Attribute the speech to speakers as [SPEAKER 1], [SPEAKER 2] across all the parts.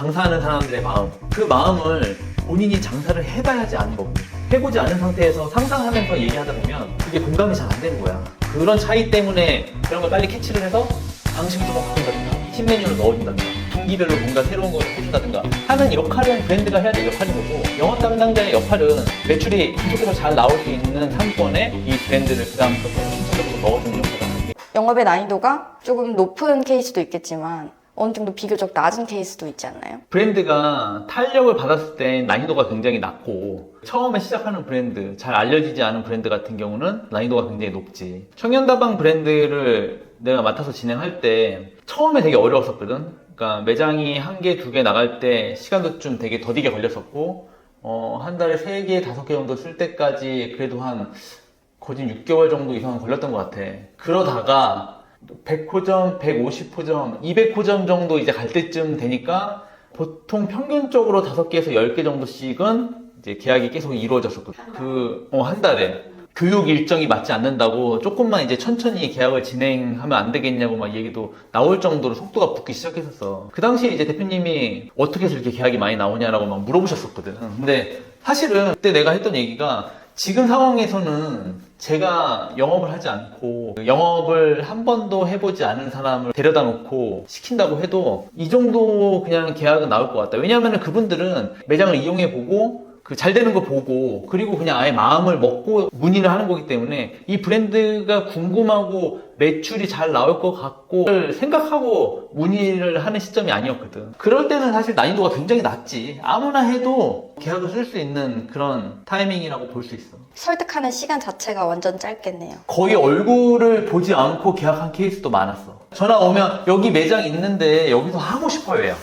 [SPEAKER 1] 장사하는 사람들의 마음, 그 마음을 본인이 장사를 해봐야지 아는 거고, 해보지 않은 상태에서 상상하면서 얘기하다 보면 그게 공감이 잘 안 되는 거야. 그런 차이 때문에 그런 걸 빨리 캐치를 해서 방식을 조금 바꾼다든가 신메뉴를 넣어준다든가 분기별로 뭔가 새로운 걸 해준다든가 하는 역할은 브랜드가 해야 될 역할인 거고, 영업 담당자의 역할은 매출이 계속해서 잘 나올 수 있는 상권에 이 브랜드를 그 다음부터 순서적으로 넣어주는 역할을 하는 게.
[SPEAKER 2] 영업의 난이도가 조금 높은 케이스도 있겠지만 어느 정도 비교적 낮은 케이스도 있지 않나요?
[SPEAKER 1] 브랜드가 탄력을 받았을 때 난이도가 굉장히 낮고, 처음에 시작하는 브랜드, 잘 알려지지 않은 브랜드 같은 경우는 난이도가 굉장히 높지. 청년다방 브랜드를 내가 맡아서 진행할 때 처음에 되게 어려웠었거든. 그러니까 매장이 1개, 2개 나갈 때 시간도 좀 되게 더디게 걸렸었고, 한 달에 3개, 5개 정도 쓸 때까지 그래도 한 거진 6개월 정도 이상은 걸렸던 것 같아. 그러다가 100호점, 150호점, 200호점 정도 이제 갈 때쯤 되니까 보통 평균적으로 5개에서 10개 정도씩은 이제 계약이 계속 이루어졌었거든. 한 달에. 교육 일정이 맞지 않는다고 조금만 이제 천천히 계약을 진행하면 안 되겠냐고 막 얘기도 나올 정도로 속도가 붙기 시작했었어. 그 당시에 이제 대표님이 어떻게 해서 이렇게 계약이 많이 나오냐라고 막 물어보셨었거든. 근데 사실은 그때 내가 했던 얘기가, 지금 상황에서는 제가 영업을 하지 않고 영업을 한 번도 해보지 않은 사람을 데려다 놓고 시킨다고 해도 이 정도 그냥 계약은 나올 것 같다. 왜냐하면 그분들은 매장을 이용해보고 그 잘 되는 거 보고, 그리고 그냥 아예 마음을 먹고 문의를 하는 거기 때문에 이 브랜드가 궁금하고 매출이 잘 나올 것 같고 생각하고 문의를 하는 시점이 아니었거든. 그럴 때는 사실 난이도가 굉장히 낮지. 아무나 해도 계약을 쓸 수 있는 그런 타이밍이라고 볼 수 있어.
[SPEAKER 2] 설득하는 시간 자체가 완전 짧겠네요.
[SPEAKER 1] 거의 얼굴을 보지 않고 계약한 케이스도 많았어. 전화 오면 여기 매장 있는데 여기서 하고 싶어요 해요.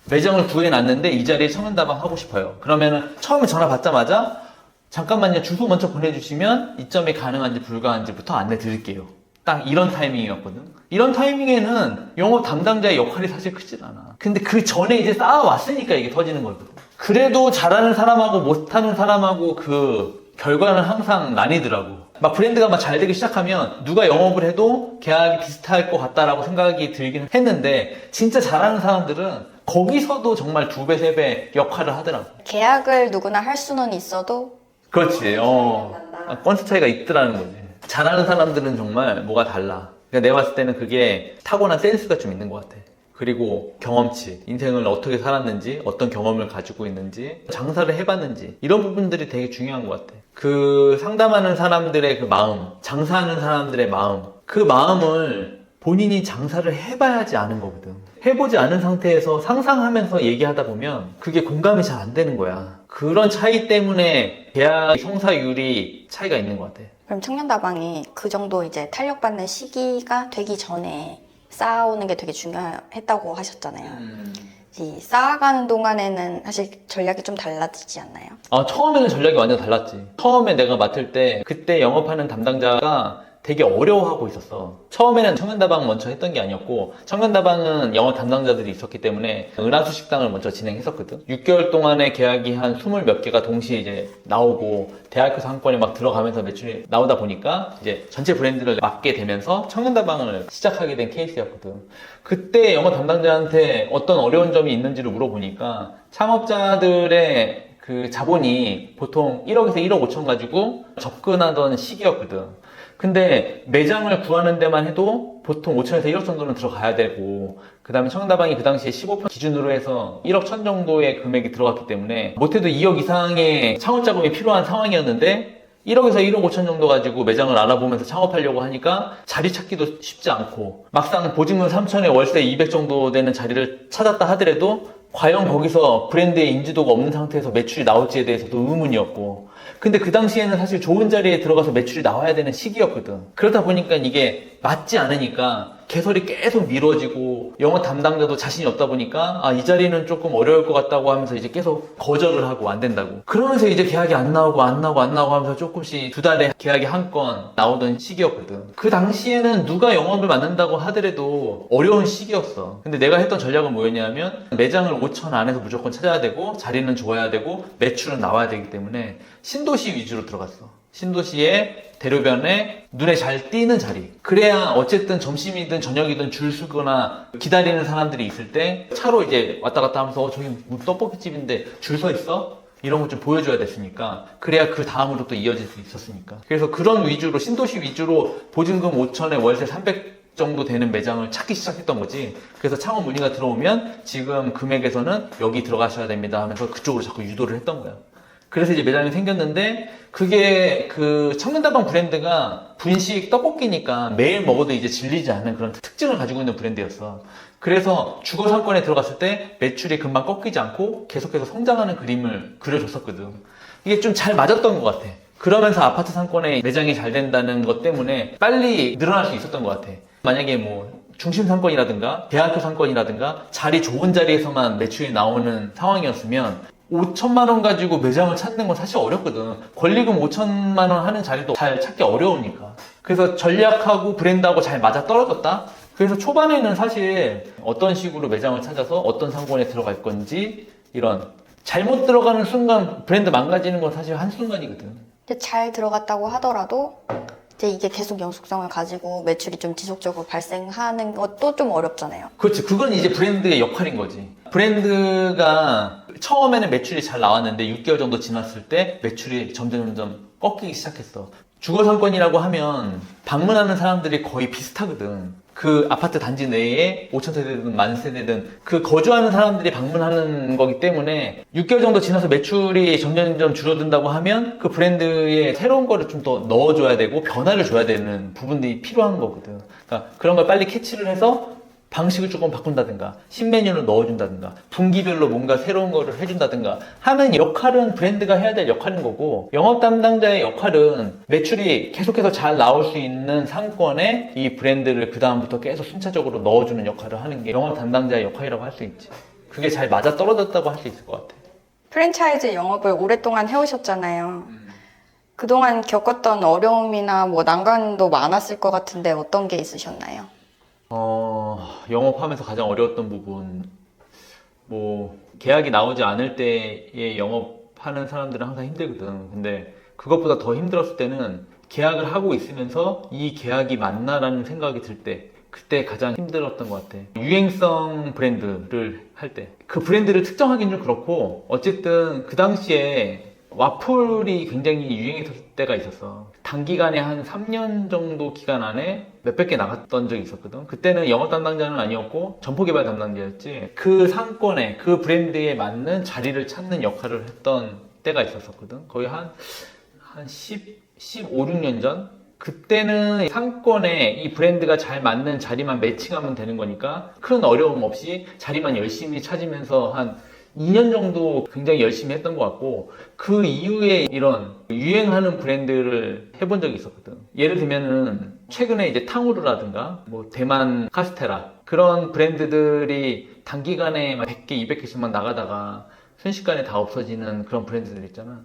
[SPEAKER 1] 매장을 구해놨는데 이 자리에 청년다방 하고 싶어요. 그러면은 처음에 전화 받자마자 잠깐만요, 주소 먼저 보내주시면 이점이 가능한지 불가한지부터 안내 드릴게요. 딱 이런 타이밍이었거든. 이런 타이밍에는 영업 담당자의 역할이 사실 크질 않아. 근데 그 전에 이제 쌓아왔으니까 이게 터지는 거거든. 그래도 잘하는 사람하고 못하는 사람하고 그 결과는 항상 나뉘더라고. 막 브랜드가 막 잘 되기 시작하면 누가 영업을 해도 계약이 비슷할 것 같다라고 생각이 들긴 했는데, 진짜 잘하는 사람들은 거기서도 정말 2배, 3배 역할을 하더라고.
[SPEAKER 2] 계약을 누구나 할 수는 있어도
[SPEAKER 1] 그렇지. 건수 차이가 있더라는 거지. 잘하는 사람들은 정말 뭐가 달라. 그러니까 내가 봤을 때는 그게 타고난 센스가 좀 있는 것 같아. 그리고 경험치, 인생을 어떻게 살았는지, 어떤 경험을 가지고 있는지, 장사를 해봤는지, 이런 부분들이 되게 중요한 것 같아. 그 상담하는 사람들의 그 마음, 장사하는 사람들의 마음, 그 마음을 본인이 장사를 해봐야지 아는 거거든. 해보지 않은 상태에서 상상하면서 얘기하다 보면 그게 공감이 잘 안 되는 거야. 그런 차이 때문에 계약 성사율이 차이가 있는 것 같아.
[SPEAKER 2] 그럼 청년다방이 그 정도 이제 탄력받는 시기가 되기 전에 쌓아오는 게 되게 중요했다고 하셨잖아요. 이 쌓아가는 동안에는 사실 전략이 좀 달라지지 않나요?
[SPEAKER 1] 처음에는 전략이 완전 달랐지. 처음에 내가 맡을 때 그때 영업하는 담당자가 되게 어려워하고 있었어. 처음에는 청년다방 먼저 했던 게 아니었고, 청년다방은 영업 담당자들이 있었기 때문에 은하수 식당을 먼저 진행했었거든. 6개월 동안의 계약이 한 20 몇 개가 동시에 이제 나오고 대학교 상권에 막 들어가면서 매출이 나오다 보니까 이제 전체 브랜드를 맡게 되면서 청년다방을 시작하게 된 케이스였거든. 그때 영업 담당자한테 어떤 어려운 점이 있는지를 물어보니까 창업자들의 그 자본이 보통 1억에서 1억 5천 가지고 접근하던 시기였거든. 근데 매장을 구하는 데만 해도 보통 5천에서 1억 정도는 들어가야 되고, 그 다음에 청년다방이 그 당시에 15평 기준으로 해서 1억 1천 정도의 금액이 들어갔기 때문에 못해도 2억 이상의 창업 자금이 필요한 상황이었는데, 1억에서 1억 5천 정도 가지고 매장을 알아보면서 창업하려고 하니까 자리 찾기도 쉽지 않고, 막상 보증금 3천에 월세 200 정도 되는 자리를 찾았다 하더라도 과연 거기서 브랜드의 인지도가 없는 상태에서 매출이 나올지에 대해서도 의문이었고, 근데 그 당시에는 사실 좋은 자리에 들어가서 매출이 나와야 되는 시기였거든. 그러다 보니까 이게 맞지 않으니까 개설이 계속 미뤄지고, 영업 담당자도 자신이 없다 보니까 이 자리는 조금 어려울 것 같다고 하면서 이제 계속 거절을 하고 안 된다고. 그러면서 이제 계약이 안 나오고 하면서 조금씩 2달에 계약이 한 건 나오던 시기였거든. 그 당시에는 누가 영업을 맡는다고 하더라도 어려운 시기였어. 근데 내가 했던 전략은 뭐였냐면, 매장을 5천 안에서 무조건 찾아야 되고, 자리는 좋아야 되고, 매출은 나와야 되기 때문에 신도시 위주로 들어갔어. 신도시의 대로변에 눈에 잘 띄는 자리. 그래야 어쨌든 점심이든 저녁이든 줄 서거나 기다리는 사람들이 있을 때 차로 이제 왔다 갔다 하면서 저기 뭐 떡볶이집인데 줄 서 있어? 이런 거 좀 보여줘야 됐으니까. 그래야 그 다음으로 또 이어질 수 있었으니까. 그래서 그런 위주로, 신도시 위주로 보증금 5천에 월세 300 정도 되는 매장을 찾기 시작했던 거지. 그래서 창업 문의가 들어오면 지금 금액에서는 여기 들어가셔야 됩니다 하면서 그쪽으로 자꾸 유도를 했던 거야. 그래서 이제 매장이 생겼는데, 그게 그 청년다방 브랜드가 분식 떡볶이니까 매일 먹어도 이제 질리지 않는 그런 특징을 가지고 있는 브랜드였어. 그래서 주거 상권에 들어갔을 때 매출이 금방 꺾이지 않고 계속해서 성장하는 그림을 그려줬었거든. 이게 좀 잘 맞았던 것 같아. 그러면서 아파트 상권에 매장이 잘 된다는 것 때문에 빨리 늘어날 수 있었던 것 같아. 만약에 뭐 중심 상권이라든가 대학교 상권이라든가 자리 좋은 자리에서만 매출이 나오는 상황이었으면 5천만 원 가지고 매장을 찾는 건 사실 어렵거든. 권리금 5천만 원 하는 자리도 잘 찾기 어려우니까. 그래서 전략하고 브랜드하고 잘 맞아 떨어졌다? 그래서 초반에는 사실 어떤 식으로 매장을 찾아서 어떤 상권에 들어갈 건지 이런 잘못 들어가는 순간 브랜드 망가지는 건 사실 한순간이거든.
[SPEAKER 2] 근데 잘 들어갔다고 하더라도 이제 이게 계속 영속성을 가지고 매출이 좀 지속적으로 발생하는 것도 좀 어렵잖아요.
[SPEAKER 1] 그렇지. 그건 이제 브랜드의 역할인 거지. 브랜드가 처음에는 매출이 잘 나왔는데 6개월 정도 지났을 때 매출이 점점 꺾이기 시작했어. 주거상권이라고 하면 방문하는 사람들이 거의 비슷하거든. 그 아파트 단지 내에 5,000세대든 10,000세대든 그 거주하는 사람들이 방문하는 거기 때문에 6개월 정도 지나서 매출이 점점 줄어든다고 하면 그 브랜드에 새로운 거를 좀 더 넣어줘야 되고 변화를 줘야 되는 부분들이 필요한 거거든. 그러니까 그런 걸 빨리 캐치를 해서 방식을 조금 바꾼다든가 신메뉴를 넣어준다든가 분기별로 뭔가 새로운 거를 해준다든가 하는 역할은 브랜드가 해야 될 역할인 거고, 영업 담당자의 역할은 매출이 계속해서 잘 나올 수 있는 상권에 이 브랜드를 그 다음부터 계속 순차적으로 넣어주는 역할을 하는 게 영업 담당자의 역할이라고 할 수 있지. 그게 잘 맞아 떨어졌다고 할 수 있을 것 같아.
[SPEAKER 2] 프랜차이즈 영업을 오랫동안 해오셨잖아요. 그동안 겪었던 어려움이나 뭐 난관도 많았을 것 같은데 어떤 게 있으셨나요?
[SPEAKER 1] 영업하면서 가장 어려웠던 부분, 뭐, 계약이 나오지 않을 때에 영업하는 사람들은 항상 힘들거든. 근데 그것보다 더 힘들었을 때는 계약을 하고 있으면서 이 계약이 맞나라는 생각이 들 때, 그때 가장 힘들었던 것 같아. 유행성 브랜드를 할 때. 그 브랜드를 특정하기는 좀 그렇고, 어쨌든 그 당시에 와플이 굉장히 유행했을 때가 있었어. 단기간에 한 3년 정도 기간 안에 몇백 개 나갔던 적이 있었거든. 그때는 영업 담당자는 아니었고 점포 개발 담당자였지. 그 상권에, 그 브랜드에 맞는 자리를 찾는 역할을 했던 때가 있었거든. 거의 한 15, 16년 전? 그때는 상권에 이 브랜드가 잘 맞는 자리만 매칭하면 되는 거니까 큰 어려움 없이 자리만 열심히 찾으면서 한 2년 정도 굉장히 열심히 했던 것 같고, 그 이후에 이런 유행하는 브랜드를 해본 적이 있었거든. 예를 들면은 최근에 이제 탕후루라든가 뭐 대만 카스테라 그런 브랜드들이 단기간에 막 100개, 200개씩만 나가다가 순식간에 다 없어지는 그런 브랜드들 있잖아.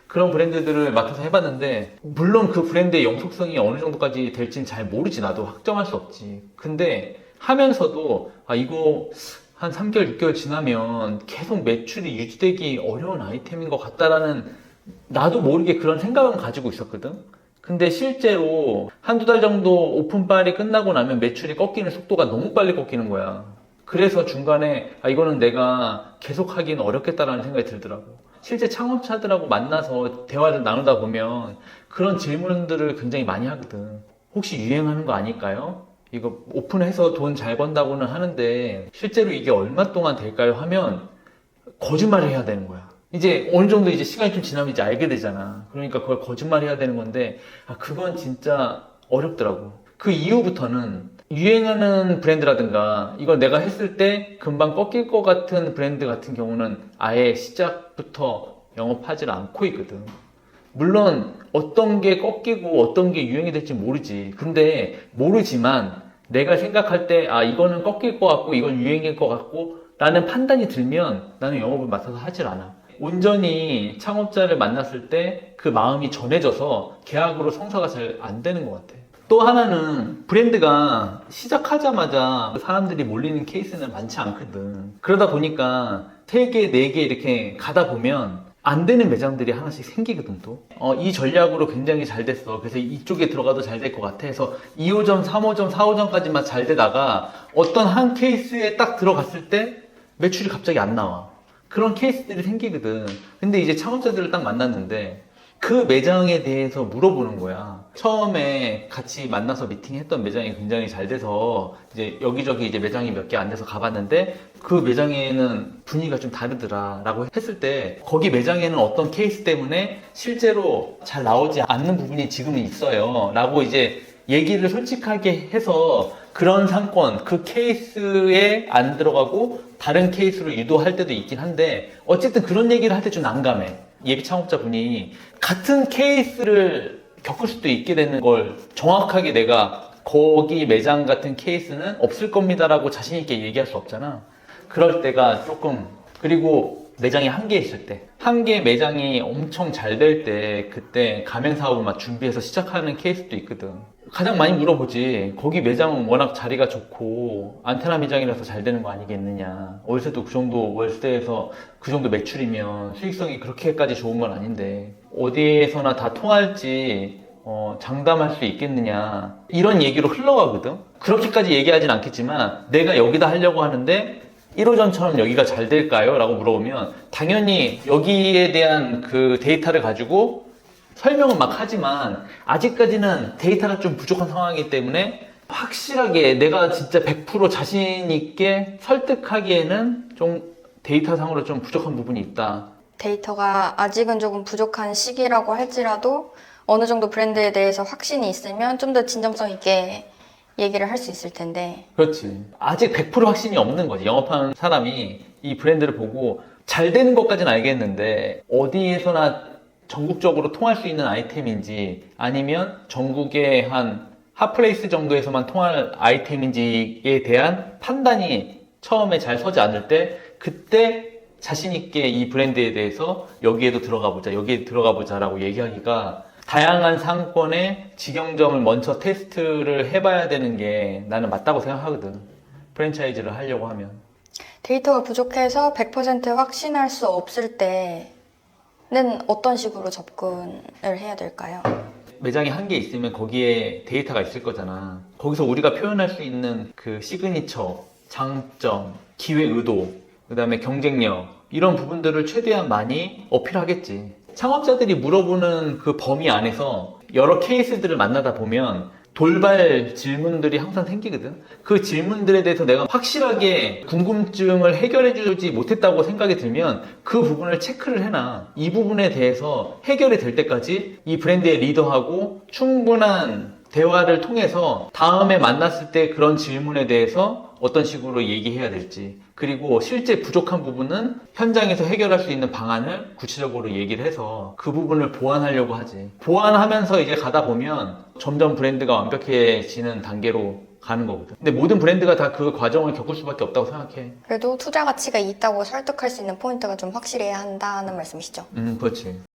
[SPEAKER 1] 그런 브랜드들을 맡아서 해봤는데, 물론 그 브랜드의 영속성이 어느 정도까지 될지는 잘 모르지. 나도 확정할 수 없지. 근데 하면서도 이거 한 3개월, 6개월 지나면 계속 매출이 유지되기 어려운 아이템인 것 같다라는, 나도 모르게 그런 생각은 가지고 있었거든. 근데 실제로 한두 달 정도 오픈빨이 끝나고 나면 매출이 꺾이는 속도가 너무 빨리 꺾이는 거야. 그래서 중간에 이거는 내가 계속 하기는 어렵겠다라는 생각이 들더라고. 실제 창업자들하고 만나서 대화를 나누다 보면 그런 질문들을 굉장히 많이 하거든. 혹시 유행하는 거 아닐까요? 이거 오픈해서 돈 잘 번다고는 하는데 실제로 이게 얼마 동안 될까요? 하면 거짓말을 해야 되는 거야. 이제 어느 정도 이제 시간이 좀 지나면 이제 알게 되잖아. 그러니까 그걸 거짓말 해야 되는 건데, 그건 진짜 어렵더라고. 그 이후부터는 유행하는 브랜드라든가 이걸 내가 했을 때 금방 꺾일 것 같은 브랜드 같은 경우는 아예 시작부터 영업하지 않고 있거든. 물론 어떤 게 꺾이고 어떤 게 유행이 될지 모르지. 근데 모르지만 내가 생각할 때 이거는 꺾일 것 같고 이건 유행일 것 같고 라는 판단이 들면 나는 영업을 맡아서 하질 않아. 온전히 창업자를 만났을 때 그 마음이 전해져서 계약으로 성사가 잘 안 되는 것 같아. 또 하나는 브랜드가 시작하자마자 사람들이 몰리는 케이스는 많지 않거든. 그러다 보니까 3개, 4개 이렇게 가다 보면 안 되는 매장들이 하나씩 생기거든 또. 이 전략으로 굉장히 잘 됐어. 그래서 이쪽에 들어가도 잘 될 것 같아. 해서 2호점, 3호점, 4호점까지만 잘 되다가 어떤 한 케이스에 딱 들어갔을 때 매출이 갑자기 안 나와. 그런 케이스들이 생기거든. 근데 이제 창업자들을 딱 만났는데 그 매장에 대해서 물어보는 거야. 처음에 같이 만나서 미팅했던 매장이 굉장히 잘 돼서 이제 여기저기 이제 매장이 몇 개 안 돼서 가봤는데 그 매장에는 분위기가 좀 다르더라 라고 했을 때 거기 매장에는 어떤 케이스 때문에 실제로 잘 나오지 않는 부분이 지금은 있어요 라고 이제 얘기를 솔직하게 해서 그런 상권, 그 케이스에 안 들어가고 다른 케이스로 유도할 때도 있긴 한데 어쨌든 그런 얘기를 할 때 좀 난감해. 예비 창업자분이 같은 케이스를 겪을 수도 있게 되는 걸 정확하게 내가 거기 매장 같은 케이스는 없을 겁니다라고 자신 있게 얘기할 수 없잖아. 그럴 때가 조금, 그리고 매장이 한 개 있을 때, 한 개 매장이 엄청 잘 될 때 그때 가맹 사업을 막 준비해서 시작하는 케이스도 있거든. 가장 많이 물어보지. 거기 매장은 워낙 자리가 좋고 안테나 매장이라서 잘 되는 거 아니겠느냐. 월세도 그 정도, 월세에서 그 정도 매출이면 수익성이 그렇게까지 좋은 건 아닌데 어디에서나 다 통할지 장담할 수 있겠느냐. 이런 얘기로 흘러가거든. 그렇게까지 얘기하진 않겠지만 내가 여기다 하려고 하는데 1호점처럼 여기가 잘 될까요? 라고 물어보면 당연히 여기에 대한 그 데이터를 가지고 설명은 막 하지만 아직까지는 데이터가 좀 부족한 상황이기 때문에 확실하게 내가 진짜 100% 자신 있게 설득하기에는 좀 데이터상으로 좀 부족한 부분이 있다.
[SPEAKER 2] 데이터가 아직은 조금 부족한 시기라고 할지라도 어느 정도 브랜드에 대해서 확신이 있으면 좀 더 진정성 있게 얘기를 할 수 있을 텐데.
[SPEAKER 1] 그렇지. 아직 100% 확신이 없는 거지. 영업하는 사람이 이 브랜드를 보고 잘 되는 것까지는 알겠는데 어디에서나 전국적으로 통할 수 있는 아이템인지 아니면 전국의 한 핫플레이스 정도에서만 통할 아이템인지에 대한 판단이 처음에 잘 서지 않을 때 그때 자신 있게 이 브랜드에 대해서 여기에도 들어가 보자, 여기에 들어가 보자라고 얘기하기가 다양한 상권의 직영점을 먼저 테스트를 해봐야 되는 게 나는 맞다고 생각하거든. 프랜차이즈를 하려고 하면.
[SPEAKER 2] 데이터가 부족해서 100% 확신할 수 없을 때는 어떤 식으로 접근을 해야 될까요?
[SPEAKER 1] 매장이 한 개 있으면 거기에 데이터가 있을 거잖아. 거기서 우리가 표현할 수 있는 그 시그니처, 장점, 기회 의도, 그 다음에 경쟁력 이런 부분들을 최대한 많이 어필하겠지. 창업자들이 물어보는 그 범위 안에서 여러 케이스들을 만나다 보면 돌발 질문들이 항상 생기거든. 그 질문들에 대해서 내가 확실하게 궁금증을 해결해주지 못했다고 생각이 들면 그 부분을 체크를 해놔. 이 부분에 대해서 해결이 될 때까지 이 브랜드의 리더하고 충분한 대화를 통해서 다음에 만났을 때 그런 질문에 대해서 어떤 식으로 얘기해야 될지, 그리고 실제 부족한 부분은 현장에서 해결할 수 있는 방안을 구체적으로 얘기를 해서 그 부분을 보완하려고 하지. 보완하면서 이제 가다 보면 점점 브랜드가 완벽해지는 단계로 가는 거거든. 근데 모든 브랜드가 다 그 과정을 겪을 수밖에 없다고 생각해.
[SPEAKER 2] 그래도 투자 가치가 있다고 설득할 수 있는 포인트가 좀 확실해야 한다는 말씀이시죠?
[SPEAKER 1] 그렇지.